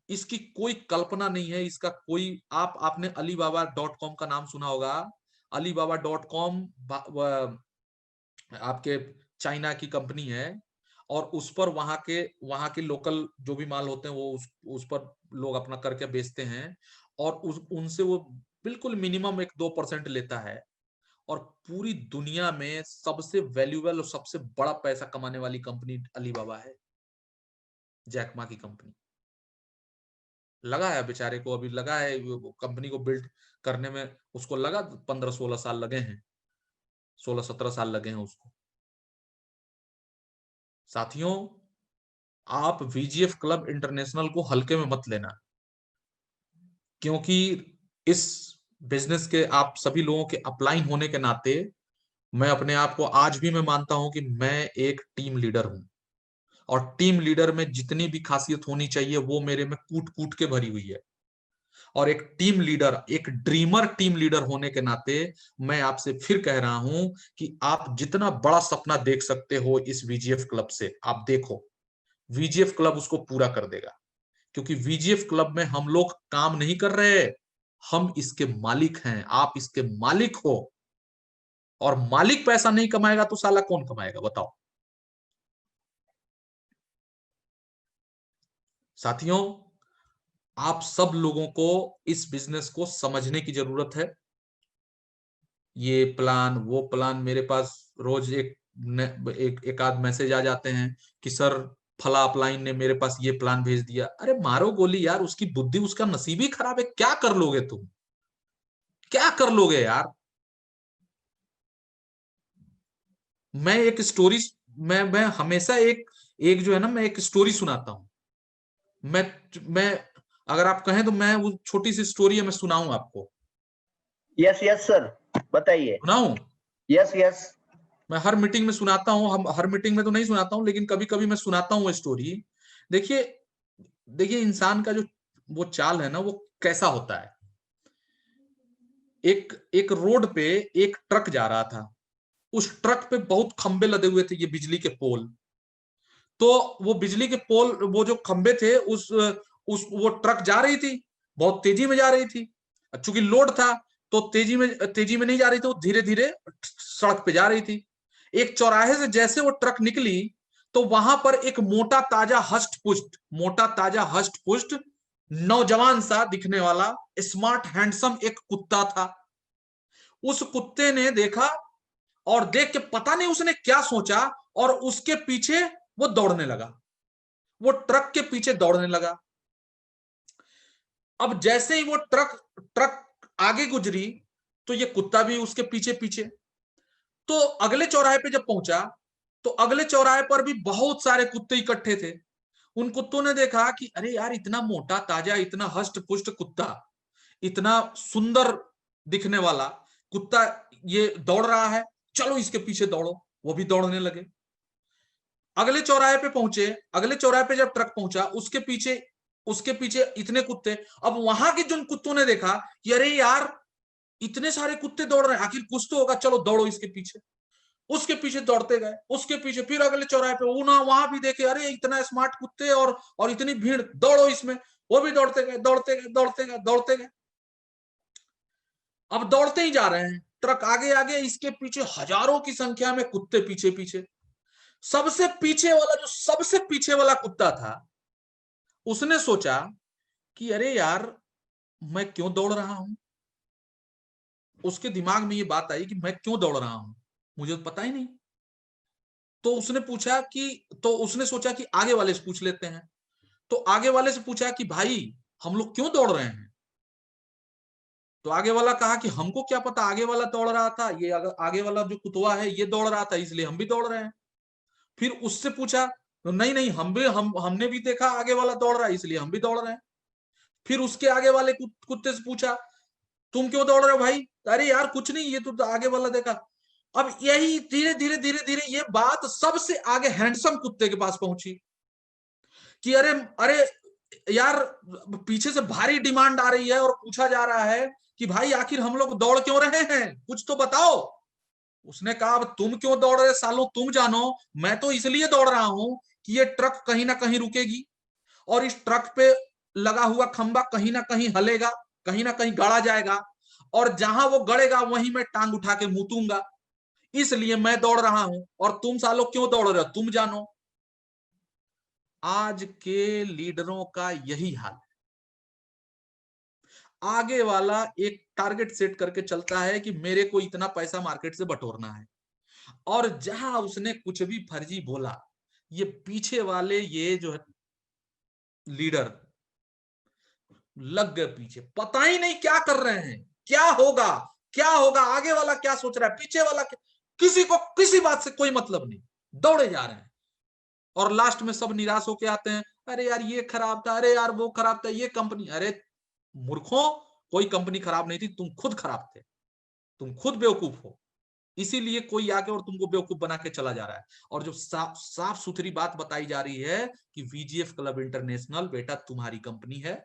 इसकी कोई कल्पना नहीं है, इसका कोई आपने alibaba.com का नाम सुना होगा। alibaba.com आपके चाइना की कंपनी है, और उस पर वहां के लोकल जो भी माल होते हैं वो उस पर लोग अपना करके बेचते हैं, और उनसे वो बिल्कुल मिनिमम 1-2% लेता है। और पूरी दुनिया में सबसे वैल्यूएबल और सबसे बड़ा पैसा कमाने वाली कंपनी अलीबाबा है, जैकमा की कंपनी। लगा है बेचारे को, अभी लगा है कंपनी को बिल्ड करने में, उसको लगा 15-16 साल लगे हैं, 16-17 साल लगे हैं उसको। साथियों, आप वीजीएफ क्लब इंटरनेशनल को हल्के में मत लेना, क्योंकि इस बिजनेस के आप सभी लोगों के अपलाइन होने के नाते मैं अपने आप को आज भी मैं मानता हूं कि मैं एक टीम लीडर हूं, और टीम लीडर में जितनी भी खासियत होनी चाहिए वो मेरे में कूट कूट के भरी हुई है। और एक टीम लीडर, एक ड्रीमर टीम लीडर होने के नाते मैं आपसे फिर कह रहा हूं कि आप जितना बड़ा सपना देख सकते हो इस वीजीएफ क्लब से, आप देखो, वीजीएफ क्लब उसको पूरा कर देगा। क्योंकि वीजीएफ क्लब में हम लोग काम नहीं कर रहे, हम इसके मालिक हैं, आप इसके मालिक हो। और मालिक पैसा नहीं कमाएगा तो साला कौन कमाएगा, बताओ। साथियों, आप सब लोगों को इस बिजनेस को समझने की जरूरत है। ये प्लान वो प्लान, मेरे पास रोज एक आध मैसेज आ जाते हैं कि सर फला अपलाइन ने मेरे पास ये प्लान भेज दिया। अरे मारो गोली यार, उसकी बुद्धि, उसका नसीब ही खराब है, क्या कर लोगे तुम, क्या कर लोगे यार। मैं एक स्टोरी, मैं हमेशा एक एक जो है ना, मैं एक स्टोरी सुनाता हूं। मैं अगर आप कहें तो मैं वो छोटी सी स्टोरी है, मैं सुनाऊं आपको। यस यस सर, बताइए। सुनाऊं? Yes yes. मैं हर मीटिंग में सुनाता हूं, हम हर मीटिंग में तो नहीं सुनाता हूं, लेकिन कभी कभी मैं सुनाता हूं वो स्टोरी। देखिए, देखिए इंसान का जो वो चाल है ना, वो कैसा होता है। एक एक रोड पे एक ट्रक जा रहा था, उस ट्रक पे बहुत खंबे लदे हुए थे, ये बिजली के पोल। तो वो बिजली के पोल, वो जो खंबे थे, उस वो ट्रक जा रही थी, बहुत तेजी में जा रही थी। चूंकि लोड था तो तेजी में नहीं जा रही थी, वो धीरे धीरे सड़क पे जा रही थी। एक चौराहे से जैसे वो ट्रक निकली, तो वहां पर एक मोटा ताजा हष्ट पुष्ट नौजवान सा दिखने वाला स्मार्ट हैंडसम एक कुत्ता था। उस कुत्ते ने देखा, और देख के पता नहीं उसने क्या सोचा, और उसके पीछे वो दौड़ने लगा, वो ट्रक के पीछे दौड़ने लगा। अब जैसे ही वो ट्रक ट्रक आगे गुजरी, तो ये कुत्ता भी उसके पीछे पीछे। तो अगले चौराहे पे जब पहुंचा, तो अगले चौराहे पर भी बहुत सारे कुत्ते इकट्ठे थे। उन कुत्तों ने देखा कि अरे यार, इतना मोटा ताजा, इतना हष्ट पुष्ट कुत्ता, इतना सुंदर दिखने वाला कुत्ता ये दौड़ रहा है, चलो इसके पीछे दौड़ो। वो भी दौड़ने लगे। अगले चौराहे पे पहुंचे, अगले चौराहे पे जब ट्रक पहुंचा, उसके पीछे इतने कुत्ते। अब वहां के जिन कुत्तों ने देखा कि अरे यार, इतने सारे कुत्ते दौड़ रहे हैं, आखिर कुछ तो होगा, चलो दौड़ो इसके पीछे। उसके पीछे दौड़ते गए, उसके पीछे, फिर अगले चौराहे पे वहां भी देखे, अरे इतना स्मार्ट कुत्ते और इतनी भीड़, दौड़ो इसमें। वो भी दौड़ते गए, दौड़ते गए, दौड़ते गए, दौड़ते गए। अब दौड़ते ही जा रहे हैं, ट्रक आगे आगे, इसके पीछे हजारों की संख्या में कुत्ते पीछे पीछे। सबसे पीछे वाला कुत्ता था, उसने सोचा कि अरे यार, मैं क्यों दौड़ रहा हूं। उसके दिमाग में ये बात आई कि मैं क्यों दौड़ रहा हूं, मुझे तो पता ही नहीं। तो उसने सोचा कि आगे वाले से पूछ लेते हैं। तो आगे वाले से पूछा कि भाई, हम लोग क्यों दौड़ रहे हैं। तो आगे वाला कहा कि हमको क्या पता, आगे वाला दौड़ रहा था, ये आगे वाला जो कुतवा है ये दौड़ रहा था, इसलिए हम भी दौड़ रहे हैं। फिर उससे पूछा, तो नहीं नहीं, हमने भी देखा आगे वाला दौड़ रहा है, इसलिए हम भी दौड़ रहे हैं। फिर उसके आगे वाले कुत्ते से पूछा, तुम क्यों दौड़ रहे हो भाई। अरे यार कुछ नहीं, ये तो आगे वाला देखा। अब यही धीरे धीरे धीरे धीरे ये बात सबसे आगे हैंडसम कुत्ते के पास पहुंची कि अरे अरे यार, पीछे से भारी डिमांड आ रही है और पूछा जा रहा है कि भाई आखिर हम लोग दौड़ क्यों रहे हैं, कुछ तो बताओ। उसने कहा, अब तुम क्यों दौड़ रहे सालों, तुम जानो। मैं तो इसलिए दौड़ रहा हूं कि ये ट्रक कहीं ना कहीं रुकेगी, और इस ट्रक पे लगा हुआ खंबा कहीं ना कहीं हलेगा, कहीं ना कहीं गड़ा जाएगा, और जहां वो गड़ेगा वहीं मैं टांग उठा के मुतूंगा। इसलिए मैं दौड़ रहा हूं, और तुम सालों क्यों दौड़ रहे हो तुम जानो। आज के लीडरों का यही हाल है। आगे वाला एक टारगेट सेट करके चलता है कि मेरे को इतना पैसा मार्केट से बटोरना है, और जहां उसने कुछ भी फर्जी बोला, ये पीछे वाले ये जो है लीडर लग गए पीछे, पता ही नहीं क्या कर रहे हैं, क्या होगा क्या होगा, आगे वाला क्या सोच रहा है, पीछे वाला क्या, किसी को किसी बात से कोई मतलब नहीं, दौड़े जा रहे हैं। और लास्ट में सब निराश होके आते हैं, अरे यार ये खराब था, अरे यार वो खराब था, ये कंपनी, अरे मूर्खों, कोई कंपनी खराब नहीं थी, तुम खुद खराब थे, तुम खुद बेवकूफ हो, इसीलिए कोई आके और तुमको बेवकूफ बना के चला जा रहा है। और जो साफ सुथरी बात बताई जा रही है कि वीजीएफ क्लब इंटरनेशनल बेटा तुम्हारी कंपनी है,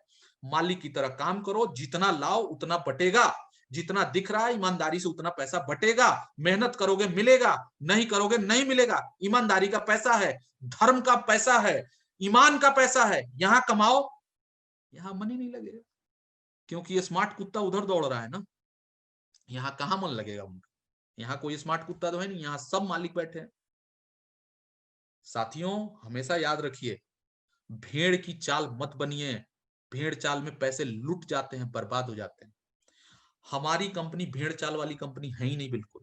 मालिक की तरह काम करो, जितना लाओ उतना बटेगा, जितना दिख रहा है ईमानदारी से उतना पैसा बटेगा, मेहनत करोगे मिलेगा, नहीं करोगे नहीं मिलेगा, ईमानदारी का पैसा है, धर्म का पैसा है, ईमान का पैसा है, यहां कमाओ, यहां मन ही नहीं लगेगा, क्योंकि ये स्मार्ट कुत्ता उधर दौड़ रहा है ना, यहाँ कहाँ मन लगेगा उनका, यहाँ कोई स्मार्ट कुत्ता तो है नहीं, यहाँ सब मालिक बैठे हैं। साथियों हमेशा याद रखिए, भेड़ की चाल मत बनिए, भेड़ चाल में पैसे लुट जाते हैं, बर्बाद हो जाते हैं। हमारी कंपनी भेड़ चाल वाली कंपनी है ही नहीं, बिल्कुल,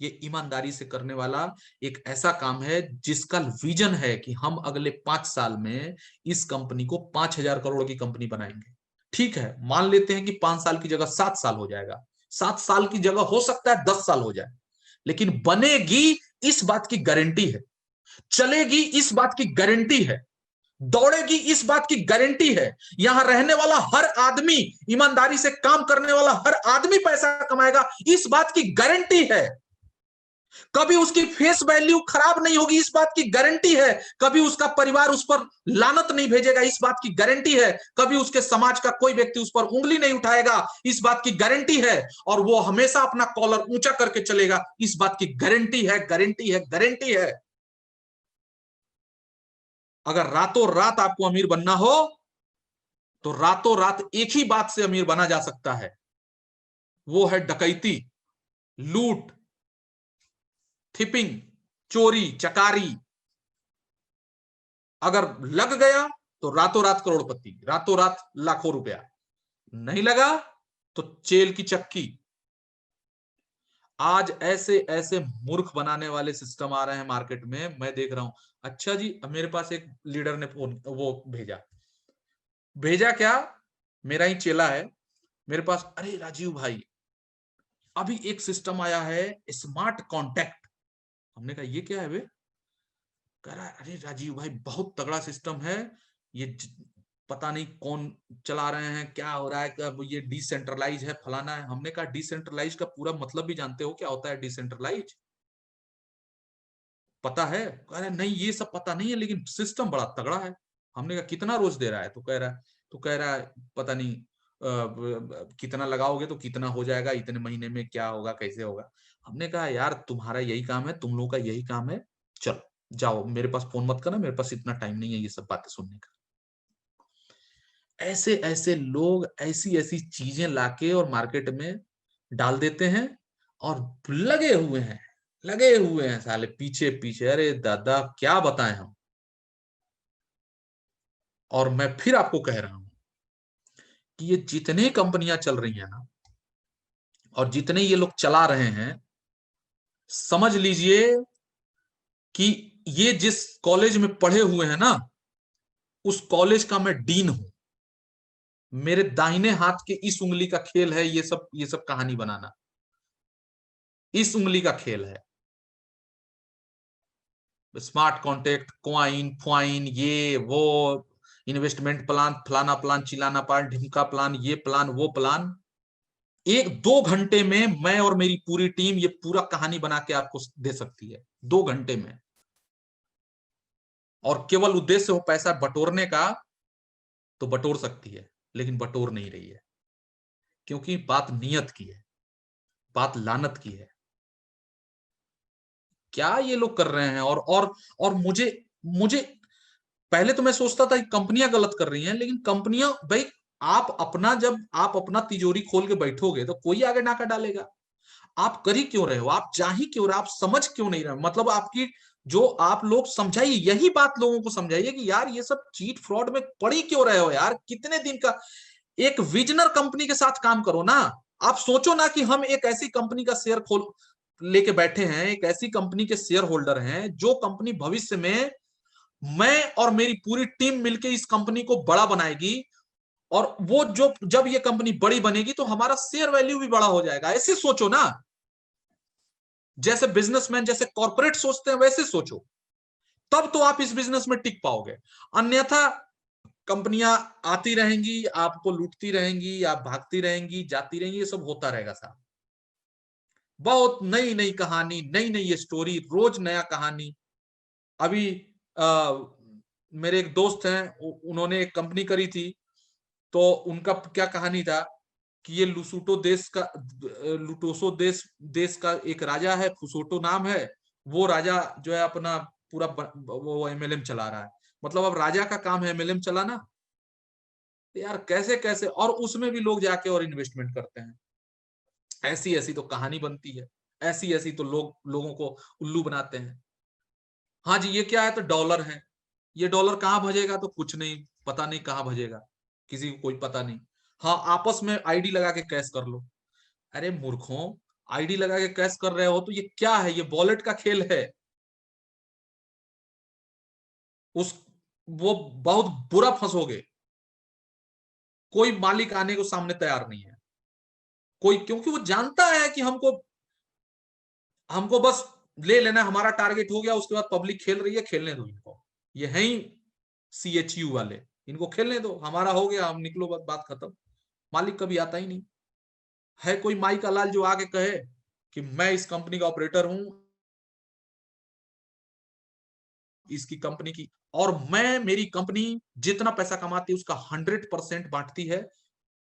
ये ईमानदारी से करने वाला एक ऐसा काम है जिसका विजन है कि हम अगले 5 साल में इस कंपनी को 5,000 करोड़ की कंपनी बनाएंगे। ठीक है, मान लेते हैं कि 5 साल की जगह 7 साल हो जाएगा, 7 साल की जगह हो सकता है 10 साल हो जाए, लेकिन बनेगी इस बात की गारंटी है, चलेगी इस बात की गारंटी है, दौड़ेगी इस बात की गारंटी है। यहां रहने वाला हर आदमी, ईमानदारी से काम करने वाला हर आदमी पैसा कमाएगा, इस बात की गारंटी है। कभी उसकी फेस वैल्यू खराब नहीं होगी, इस बात की गारंटी है। कभी उसका परिवार उस पर लानत नहीं भेजेगा, इस बात की गारंटी है। कभी उसके समाज का कोई व्यक्ति उस पर उंगली नहीं उठाएगा, इस बात की गारंटी है। और वो हमेशा अपना कॉलर ऊंचा करके चलेगा, इस बात की गारंटी है, गारंटी है, गारंटी है। अगर रातों रात आपको अमीर बनना हो तो रातों रात एक ही बात से अमीर बना जा सकता है, वो है डकैती, लूट, थिपिंग, चोरी चकारी। अगर लग गया तो रातों रात करोड़पति, रातों रात लाखों रुपया, नहीं लगा तो जेल की चक्की। आज ऐसे ऐसे मूर्ख बनाने वाले सिस्टम आ रहे हैं मार्केट में, मैं देख रहा हूं। अच्छा जी, मेरे पास एक लीडर ने फोन वो भेजा, भेजा क्या, मेरा ही चेला है मेरे पास, अरे राजीव भाई अभी एक सिस्टम आया है स्मार्ट कॉन्टैक्ट। हमने कहा ये क्या है बे, कह रहा है अरे राजीव भाई बहुत तगड़ा सिस्टम है, ये पता नहीं कौन चला रहे हैं, क्या हो रहा है, कब ये डिसेंट्रलाइज है, फलाना है। हमने कहा डिसेंट्रलाइज का पूरा मतलब भी जानते हो क्या होता है डिसेंट्रलाइज, पता है? कह रहे नहीं ये सब पता नहीं है, लेकिन सिस्टम बड़ा तगड़ा है। हमने कहा कितना रोज दे रहा है, तो कह रहा है पता नहीं कितना लगाओगे तो कितना हो जाएगा, इतने महीने में क्या होगा कैसे होगा। हमने कहा यार तुम्हारा यही काम है, तुम लोगों का यही काम है, चलो जाओ, मेरे पास फोन मत करना, मेरे पास इतना टाइम नहीं है ये सब बातें सुनने का। ऐसे ऐसे लोग ऐसी ऐसी चीजें लाके और मार्केट में डाल देते हैं, और लगे हुए हैं, लगे हुए हैं साले पीछे पीछे, अरे दादा क्या बताएं हम। और मैं फिर आपको कह रहा हूं कि ये जितने कंपनियां चल रही हैं ना, और जितने ये लोग चला रहे हैं, समझ लीजिए कि ये जिस कॉलेज में पढ़े हुए हैं ना, उस कॉलेज का मैं डीन हूं। मेरे दाहिने हाथ के इस उंगली का खेल है ये सब कहानी बनाना, इस उंगली का खेल है। स्मार्ट कॉन्टेक्ट, क्वाइन फ्वाइन, ये वो इन्वेस्टमेंट प्लान, फलाना प्लान, चिलाना प्लान, ढिमका प्लान, ये प्लान वो प्लान, 1-2 घंटे में मैं और मेरी पूरी टीम ये पूरा कहानी बना के आपको दे सकती है, 2 घंटे में। और केवल उद्देश्य हो पैसा बटोरने का तो बटोर सकती है, लेकिन बटोर नहीं रही है, क्योंकि बात नियत की है, बात लानत की है। क्या ये लोग कर रहे हैं, और मुझे मुझे पहले तो मैं सोचता था कि कंपनियां गलत कर रही हैं, लेकिन कंपनियां भाई, आप अपना जब आप अपना तिजोरी खोल के बैठोगे तो कोई आगे नाका डालेगा। आप कर ही क्यों रहे हो, आप जा ही क्यों रहे हो, आप समझ क्यों नहीं रहे हो? मतलब आपकी जो आप लोग समझाइए, यही बात लोगों को समझाइए कि यार ये सब चीट फ्रॉड में पड़ी क्यों रहे हो यार, कितने दिन का एक विजनर कंपनी के साथ काम करो ना। आप सोचो ना कि हम एक ऐसी कंपनी का शेयर खोल लेके बैठे हैं, एक ऐसी कंपनी के शेयर होल्डर हैं जो कंपनी भविष्य में मैं और मेरी पूरी टीम मिलकर इस कंपनी को बड़ा बनाएगी, और वो जो जब ये कंपनी बड़ी बनेगी तो हमारा शेयर वैल्यू भी बड़ा हो जाएगा। ऐसे सोचो ना, जैसे बिजनेसमैन जैसे कॉर्पोरेट सोचते हैं वैसे सोचो, तब तो आप इस बिजनेस में टिक पाओगे। अन्यथा कंपनियां आती रहेंगी, आपको लूटती रहेंगी, आप भागती रहेंगी, जाती रहेंगी, ये सब होता रहेगा साहब। बहुत नई नई कहानी, नई नई स्टोरी, रोज नया कहानी। अभी आ, मेरे एक दोस्त हैं, उन्होंने एक कंपनी करी थी, तो उनका क्या कहानी था कि ये लुसोटो देश का, लुटोसो देश देश का एक राजा है, फुसोटो नाम है। वो राजा जो है अपना पूरा वो एमएलएम चला रहा है। मतलब अब राजा का काम है एमएलएम चलाना। तो यार कैसे कैसे, और उसमें भी लोग जाके और इन्वेस्टमेंट करते हैं। ऐसी ऐसी तो कहानी बनती है, ऐसी ऐसी तो लोगों को उल्लू बनाते हैं। हाँ जी, ये क्या है, तो डॉलर है। ये डॉलर कहाँ भजेगा, तो कुछ नहीं पता, नहीं कहाँ भजेगा, किसी को कोई पता नहीं। हाँ, आपस में आईडी लगा के कैश कर लो। अरे मूर्खों, आईडी लगा के कैश कर रहे हो तो ये क्या है, ये वॉलेट का खेल है। उस वो बहुत बुरा फंसोगे। कोई मालिक आने को सामने तैयार नहीं है कोई, क्योंकि वो जानता है कि हमको हमको बस ले लेना है, हमारा टारगेट हो गया, उसके बाद पब्लिक खेल रही है, खेलने दो इनको। ये है ही CHU वाले, इनको खेलने दो, हमारा हो गया, हम निकलो, बस बात खत्म। मालिक कभी आता ही नहीं है। कोई माई का लाल जो आके कहे कि मैं इस कंपनी का ऑपरेटर हूं, इसकी कंपनी की, और मैं, मेरी कंपनी जितना पैसा कमाती है उसका 100% बांटती है,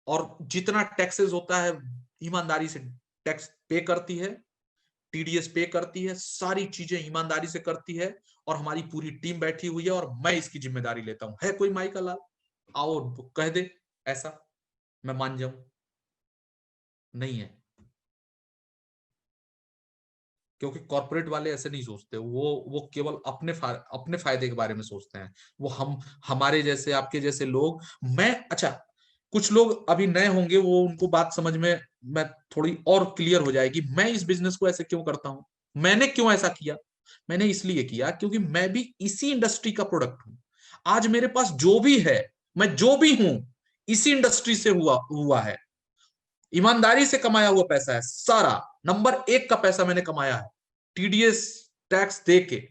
और जितना टैक्सेस होता है ईमानदारी से टैक्स पे करती है, TDS पे करती है, सारी चीजें ईमानदारी से करती है, और हमारी पूरी टीम बैठी हुई है, और मैं इसकी जिम्मेदारी लेता हूं। है कोई माई का लाल आओ कह दे ऐसा, मैं मान जाऊं? नहीं है। क्योंकि कॉर्पोरेट वाले ऐसे नहीं सोचते, वो केवल अपने फायदे के बारे में सोचते हैं। वो हमारे जैसे, आपके जैसे लोग, मैं, अच्छा, कुछ लोग अभी नए होंगे, वो उनको बात समझ में मैं थोड़ी और क्लियर हो जाएगी, मैं इस बिजनेस को ऐसे क्यों करता हूं, मैंने क्यों ऐसा किया। मैंने इसलिए किया क्योंकि मैं भी इसी इंडस्ट्री का प्रोडक्ट हूं। आज मेरे पास जो भी है, मैं जो भी हूं, इसी इंडस्ट्री से हुआ हुआ है। ईमानदारी से कमाया हुआ पैसा है सारा, नंबर 1 का पैसा मैंने कमाया है, TDS टैक्स दे के।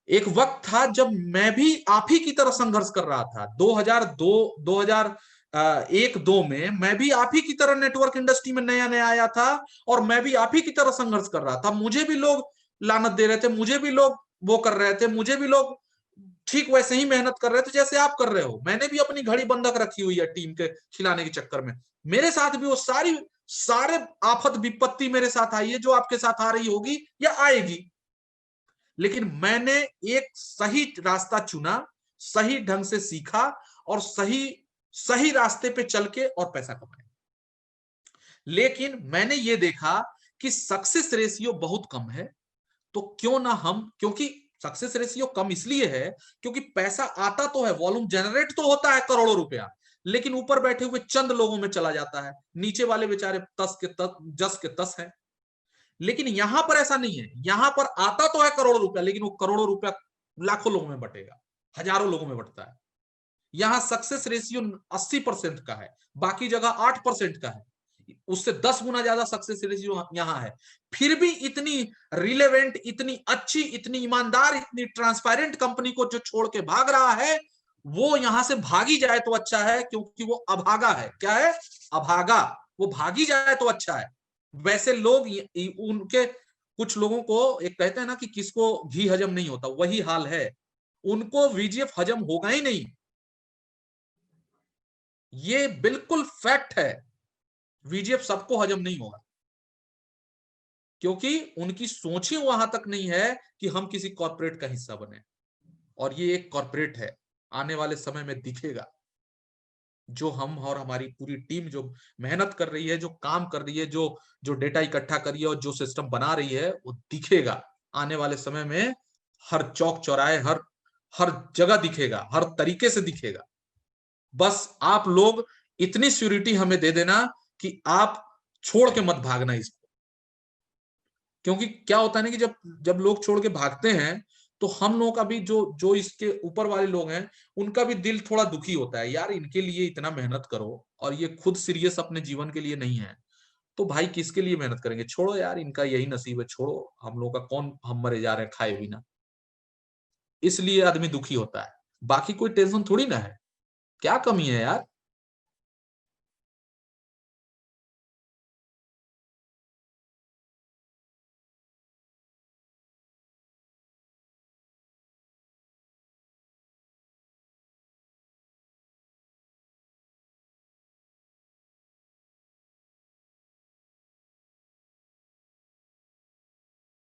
एक वक्त था जब मैं भी आप ही की तरह संघर्ष कर रहा था, 2002 2001-2 में मैं भी आप ही की तरह नेटवर्क इंडस्ट्री में नया नया आया था, और मैं भी आप ही की तरह संघर्ष कर रहा था। मुझे भी लोग लानत दे रहे थे, मुझे भी लोग वो कर रहे थे, मुझे भी लोग ठीक वैसे ही मेहनत कर रहे थे जैसे आप कर रहे हो। मैंने भी अपनी घड़ी बंधक रखी हुई है टीम के खिलाने के चक्कर में। मेरे साथ भी वो सारे आफत विपत्ति मेरे साथ आई है, जो आपके साथ आ रही होगी या आएगी। लेकिन मैंने एक सही रास्ता चुना, सही ढंग से सीखा, और सही सही रास्ते पे चल के और पैसा कमाया। लेकिन मैंने ये देखा कि सक्सेस रेशियो बहुत कम है, तो क्यों ना हम, क्योंकि सक्सेस रेशियो कम इसलिए है क्योंकि पैसा आता तो है, वॉल्यूम जनरेट तो होता है करोड़ों रुपया, लेकिन ऊपर बैठे हुए चंद लोगों में चला जाता है, नीचे वाले बेचारे तस के तस, जस के तस है। लेकिन यहां पर ऐसा नहीं है, यहां पर आता तो है करोड़ों रुपया, लेकिन वो करोड़ों रुपया लाखों लोगों में बटेगा, हजारों लोगों में बटता है। यहां सक्सेस रेशियो 80% का है, बाकी जगह 8% का है, उससे 10 गुना ज्यादा सक्सेस रेशियो यहां है। फिर भी इतनी रिलेवेंट, इतनी अच्छी, इतनी ईमानदार, इतनी ट्रांसपेरेंट कंपनी को जो छोड़ के भाग रहा है, वो यहां से भागी जाए तो अच्छा है, क्योंकि वो अभागा है। क्या है? अभागा। वो भागी जाए तो अच्छा है। वैसे लोग उनके, कुछ लोगों को, एक कहते हैं ना कि किसको घी हजम नहीं होता, वही हाल है। उनको VGF हजम होगा ही नहीं, ये बिल्कुल फैक्ट है। VGF सबको हजम नहीं होगा, क्योंकि उनकी सोच ही वहां तक नहीं है कि हम किसी कॉर्पोरेट का हिस्सा बने। और ये एक कॉर्पोरेट है, आने वाले समय में दिखेगा। जो हम और हमारी पूरी टीम जो मेहनत कर रही है, जो काम कर रही है, जो जो डेटा इकट्ठा कर रही है और जो सिस्टम बना रही है, वो दिखेगा आने वाले समय में। हर चौक चौराहे, हर हर जगह दिखेगा, हर तरीके से दिखेगा। बस आप लोग इतनी श्योरिटी हमें दे देना कि आप छोड़ के मत भागना इसको। क्योंकि क्या होता है ना कि जब जब लोग छोड़ के भागते हैं, तो हम लोगों का भी जो जो इसके ऊपर वाले लोग हैं, उनका भी दिल थोड़ा दुखी होता है, यार इनके लिए इतना मेहनत करो और ये खुद सीरियस अपने जीवन के लिए नहीं है, तो भाई किसके लिए मेहनत करेंगे, छोड़ो यार, इनका यही नसीब है, छोड़ो, हम लोग का कौन, हम मरे जा रहे हैं खाए बिना। इसलिए आदमी दुखी होता है, बाकी कोई टेंशन थोड़ी ना है। क्या कमी है यार।